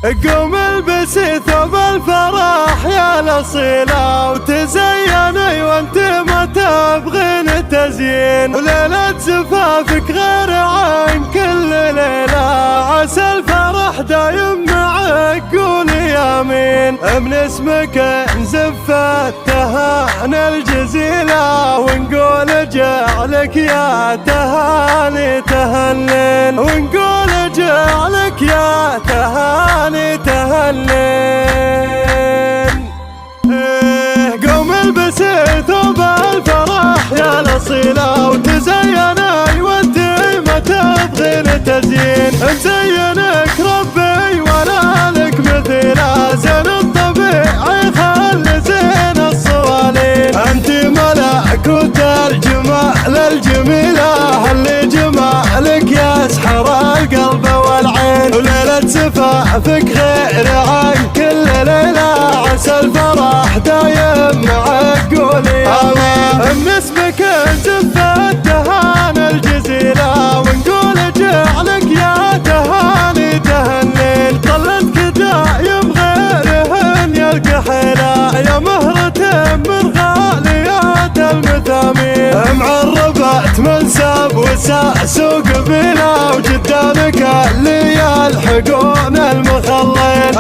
قوم البسي ثوب الفرح يا الأصيلة، وتزيني وانت ما تبغين تزيين، وليلة زفافك غير عن كل ليلة، عسى الفرح دايم معك قولي آمين. من اسمك نزف التهاني الجزيلة، ونقول جعلك يا تهاني تهنين، ونقول جعلك يا تهاني تهنين. قوم البسي ثوب الفرح يا الأصيلة، وتزيني وانت ما تبغين تزيين، مزينك ربي ولا لك مثيله، زين الطبيعي خلي زين الصوالين، انت ملكوت الجمال الجميلة، اللي جمالك يسحر القلب والعين، وليلة زفافك غير عن كل ليلة، عسى الفرح دايم معك قولي آمين. من اسمك نزف التهاني الجزيلة، ونقول جعلك يا تهاني تهنين، طلتك دايم غيرهن يلقى حيلة، يا مهرة من غاليات المثامين، معربت منسب وساس وقبيلة، وجدانك اللي يلحقون المخلين،